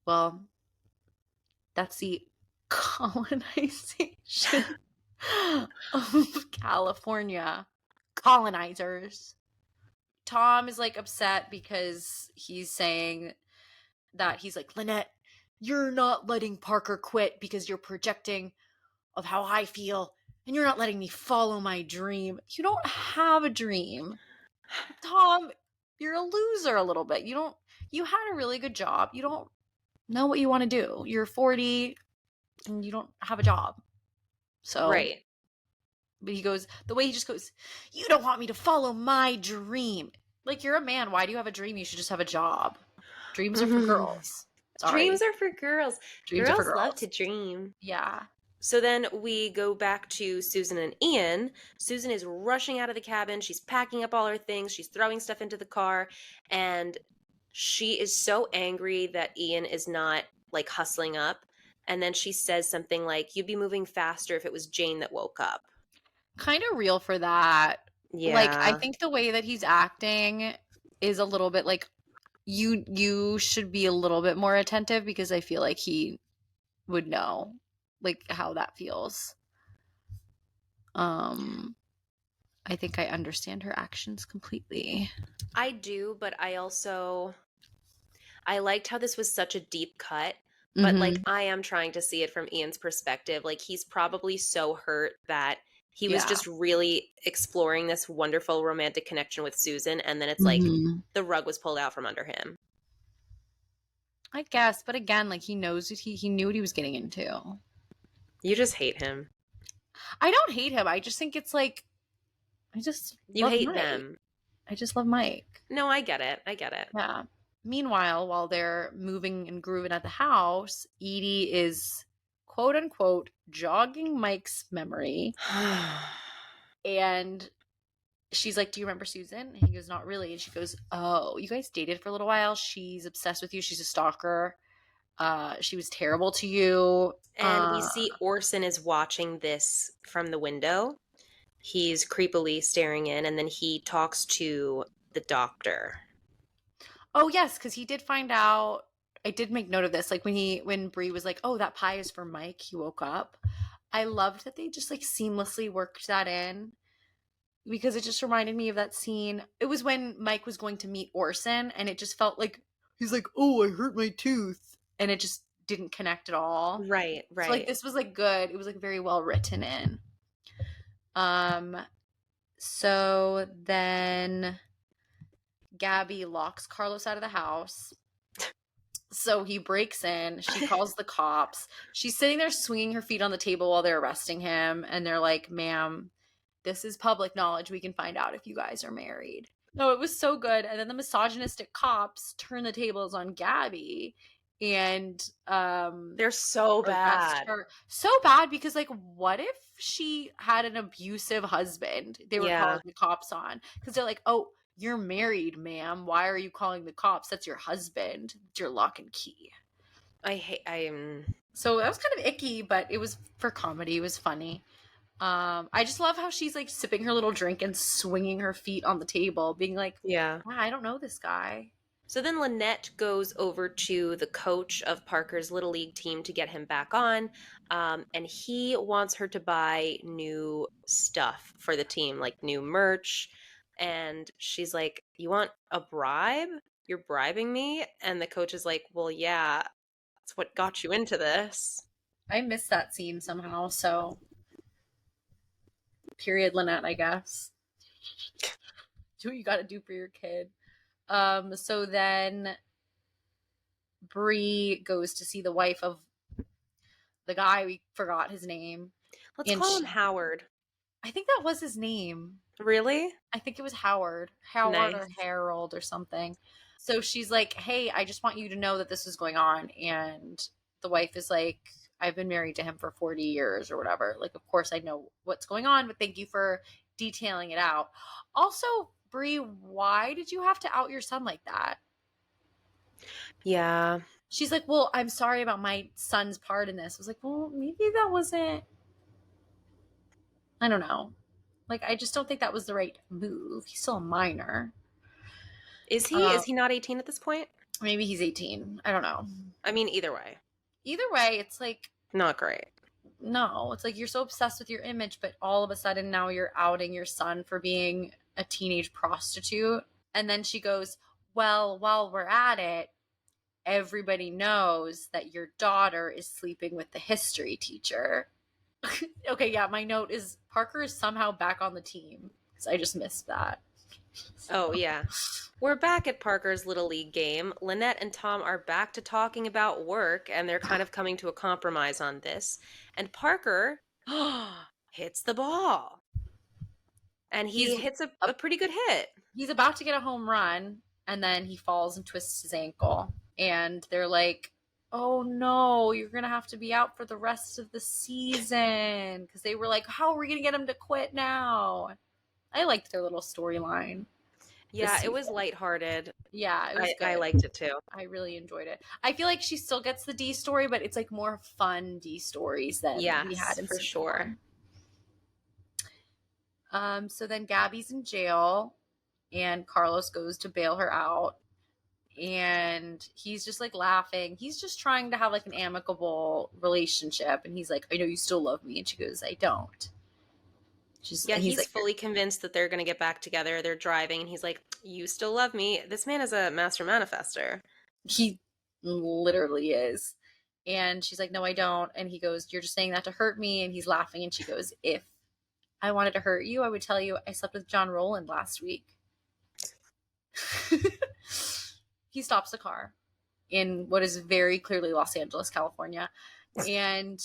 Well, that's the colonization of California. Colonizers. Tom is like upset because he's saying that he's like, Lynette, you're not letting Parker quit because you're projecting of how I feel, and you're not letting me follow my dream. You don't have a dream. Tom, you're a loser a little bit. You had a really good job. You don't know what you want to do. You're 40 and you don't have a job. So Right. But he goes, the way he just goes, you don't want me to follow my dream. Like, you're a man. Why do you have a dream? You should just have a job. Dreams are for girls. Sorry. Dreams are for girls. Dreams are for Girls love girls. to dream. Yeah. So then we go back to Susan and Ian. Susan is rushing out of the cabin. She's packing up all her things. She's throwing stuff into the car. And she is so angry that Ian is not like hustling up. And then she says something like, you'd be moving faster if it was Jane that woke up. Kind of real for that. Yeah. Like, I think the way that he's acting is a little bit like, you should be a little bit more attentive, because I feel like he would know like how that feels. I think I understand her actions completely. I do, but I liked how this was such a deep cut. But like, I am trying to see it from Ian's perspective. Like, he's probably so hurt that he was just really exploring this wonderful romantic connection with Susan, and then it's like the rug was pulled out from under him. I guess, but again, like, he knows what he knew what he was getting into. You just hate him. I don't hate him. I just think it's like, You love hate Mike. them. I just love Mike. No, I get it. Yeah. Meanwhile, while they're moving and grooving at the house, Edie is, quote unquote, jogging Mike's memory. And she's like, do you remember Susan? And he goes, not really. And she goes, oh, you guys dated for a little while. She's obsessed with you. She's a stalker. She was terrible to you. And we see Orson is watching this from the window. He's creepily staring in, and then he talks to the doctor. Oh, yes, because he did find out. I did make note of this. Like, when Bree was like, oh, that pie is for Mike. He woke up. I loved that they just like seamlessly worked that in, because it just reminded me of that scene. It was when Mike was going to meet Orson, and it just felt like he's like, oh, I hurt my tooth. And it just didn't connect at all. Right. So like, this was like good. It was like very well written in. So then Gabby locks Carlos out of the house. So he breaks in. She calls the cops. She's sitting there swinging her feet on the table while they're arresting him. And they're like, ma'am, this is public knowledge. We can find out if you guys are married. No, it was so good. And then the misogynistic cops turn the tables on Gabby. And they're so bad. So bad, because like, what if she had an abusive husband? They were calling the cops on, because they're like, oh, you're married, ma'am. Why are you calling the cops? That's your husband. It's your lock and key. So that was kind of icky, but it was for comedy. It was funny. I just love how she's like sipping her little drink and swinging her feet on the table, being like, wow, I don't know this guy. So then Lynette goes over to the coach of Parker's Little League team to get him back on. And he wants her to buy new stuff for the team, like new merch. And she's like, you want a bribe? You're bribing me? And the coach is like, well, yeah, that's what got you into this. I missed that scene somehow, so period, Lynette, I guess. Do what you gotta do for your kid. So then Bree goes to see the wife of the guy, we forgot his name. Let's And call him Howard. I think that was his name. Really? I think it was Howard Nice. or Harold or something. So she's like, hey, I just want you to know that this is going on. And the wife is like, I've been married to him for 40 years or whatever. Like, of course I know what's going on, but thank you for detailing it out. Also, Bree, why did you have to out your son like that? Yeah. She's like, well, I'm sorry about my son's part in this. I was like, well, maybe that wasn't, I don't know. Like, I just don't think that was the right move. He's still a minor. Is he not 18 at this point? Maybe he's 18. I don't know. I mean, either way. Either way, it's like, Not great. no, it's like you're so obsessed with your image, but all of a sudden now you're outing your son for being a teenage prostitute. And then she goes, well, while we're at it, everybody knows that your daughter is sleeping with the history teacher. Okay, yeah, my note is Parker is somehow back on the team because I just missed that. Oh, yeah. We're back at Parker's Little League game. Lynette and Tom are back to talking about work, and they're kind of coming to a compromise on this. And Parker hits the ball. And he hits a pretty good hit. He's about to get a home run, and then he falls and twists his ankle. And they're like, oh no, you're going to have to be out for the rest of the season. Because they were like, how are we going to get him to quit now? I liked their little storyline. Yeah, it was lighthearted. Yeah, it was good. I liked it too. I really enjoyed it. I feel like she still gets the D story, but it's like more fun D stories than we had in for sure. So then Gabby's in jail, and Carlos goes to bail her out, and he's just like laughing. He's just trying to have like an amicable relationship, and he's like, I know you still love me. And she goes, I don't. He's like, fully convinced that they're going to get back together. They're driving, and he's like, you still love me. This man is a master manifester. He literally is. And she's like, no, I don't. And he goes, you're just saying that to hurt me. And he's laughing. And she goes, if I wanted to hurt you, I would tell you I slept with John Rowland last week. He stops the car in what is very clearly Los Angeles, California, and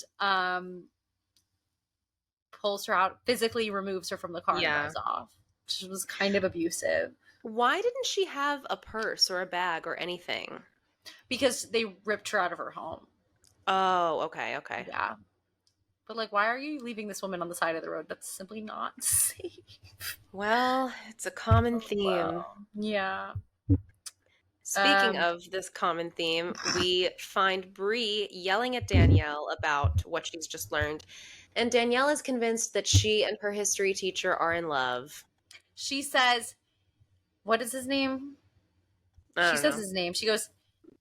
pulls her out, physically removes her from the car and drives off. She was kind of abusive. Why didn't she have a purse or a bag or anything? Because they ripped her out of her home. Oh, okay. Yeah. But like, why are you leaving this woman on the side of the road? That's simply not safe. Well, it's a common theme. Well, yeah. Speaking of this common theme, we find Bree yelling at Danielle about what she's just learned. And Danielle is convinced that she and her history teacher are in love. She says, what is his name? She says his name. She goes,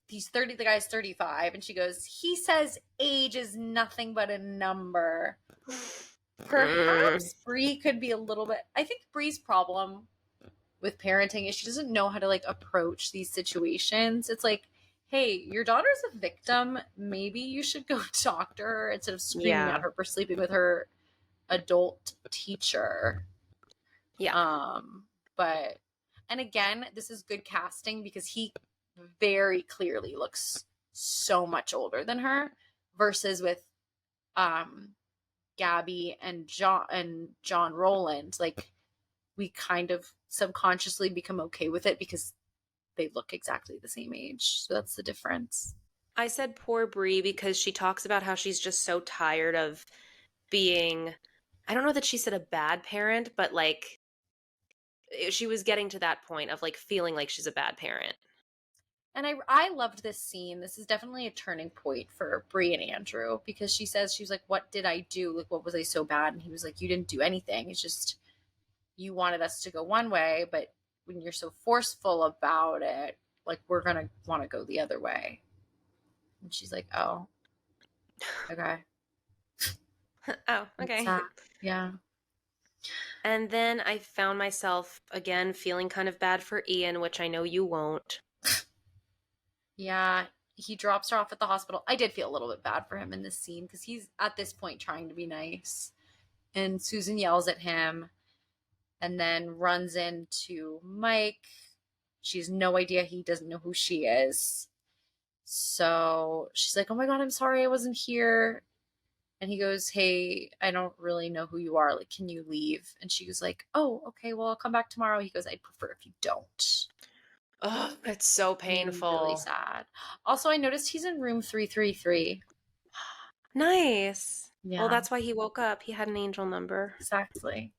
he's 30, the guy's 35. And she goes, he says age is nothing but a number. Perhaps Bree could be a little bit, I think Bree's problem with parenting is she doesn't know how to like approach these situations. It's like, hey, your daughter's a victim. Maybe you should go talk to her instead of screaming at her for sleeping with her adult teacher. Yeah. But, and again, this is good casting because he very clearly looks so much older than her versus with Gabby and John Rowland. Like, we kind of subconsciously become okay with it because they look exactly the same age. So that's the difference. I said poor Bree because she talks about how she's just so tired of being, I don't know that she said a bad parent, but like she was getting to that point of like feeling like she's a bad parent. And I loved this scene. This is definitely a turning point for Bree and Andrew because she says, she was like, what did I do? Like, what was I so bad? And he was like, you didn't do anything. It's just, you wanted us to go one way, but when you're so forceful about it, like, we're going to want to go the other way. And she's like, oh, okay. Oh, okay. Yeah. And then I found myself again feeling kind of bad for Ian, which I know you won't. Yeah, he drops her off at the hospital. I did feel a little bit bad for him in this scene because he's at this point trying to be nice. And Susan yells at him and then runs into Mike. She has no idea. He doesn't know who she is. So she's like, oh my God, I'm sorry I wasn't here. And he goes, hey, I don't really know who you are. Like, can you leave? And she was like, oh, okay, well, I'll come back tomorrow. He goes, I'd prefer if you don't. Oh, it's so painful. Really sad. Also, I noticed he's in room 333. Nice. Yeah. Well, that's why he woke up. He had an angel number. Exactly.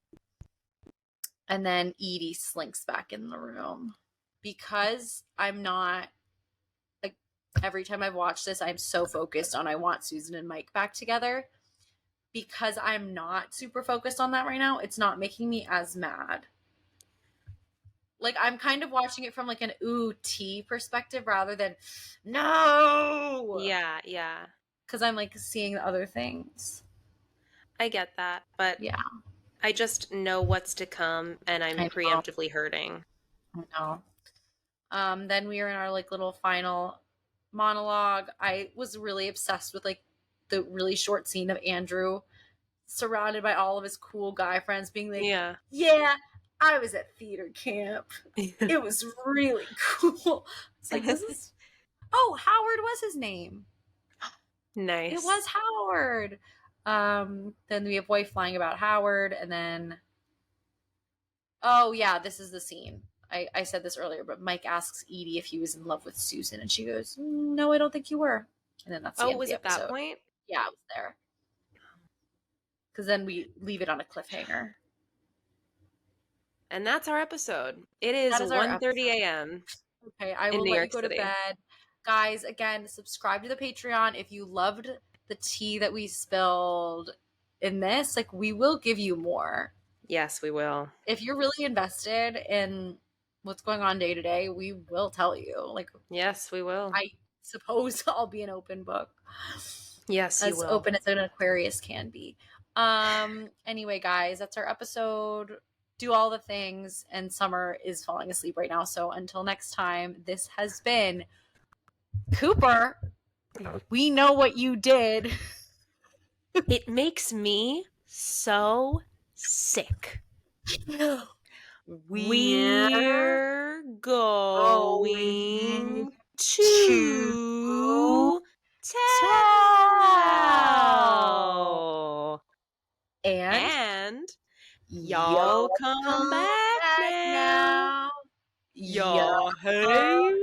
And then Edie slinks back in the room. Because I'm not, like, every time I've watched this, I'm so focused on I want Susan and Mike back together. Because I'm not super focused on that right now, it's not making me as mad. Like, I'm kind of watching it from, like, an ooh, tea perspective rather than, no! Yeah, yeah. Because I'm, like, seeing the other things. I get that, but Yeah. I just know what's to come, and I'm I know. preemptively hurting. I know. Then we were in our, like, little final monologue. I was really obsessed with, like, the really short scene of Andrew surrounded by all of his cool guy friends being like, yeah, I was at theater camp. It was really cool. It's like, this is, oh, Howard was his name. Nice. It was Howard. Then we have wife flying about Howard, and then, oh yeah, this is the scene. I said this earlier, but Mike asks Edie if he was in love with Susan, and she goes, no, I don't think you were. And then that's the end was of it the episode. that point? Yeah, I was there. Because then we leave it on a cliffhanger. And that's our episode. It is 1:30 a.m. Okay, I will let you go to bed. Guys, again, subscribe to the Patreon. If you loved the tea that we spilled in this, like, we will give you more. Yes, we will. If you're really invested in what's going on day to day, we will tell you. Like, yes, we will. I suppose I'll be an open book. Yes, you will. As open as an Aquarius can be. Anyway, guys, that's our episode. Do all the things, and Summer is falling asleep right now. So until next time, this has been Cooper. We know what you did. It makes me so sick. We're going to tell. And y'all come back now. Y'all hate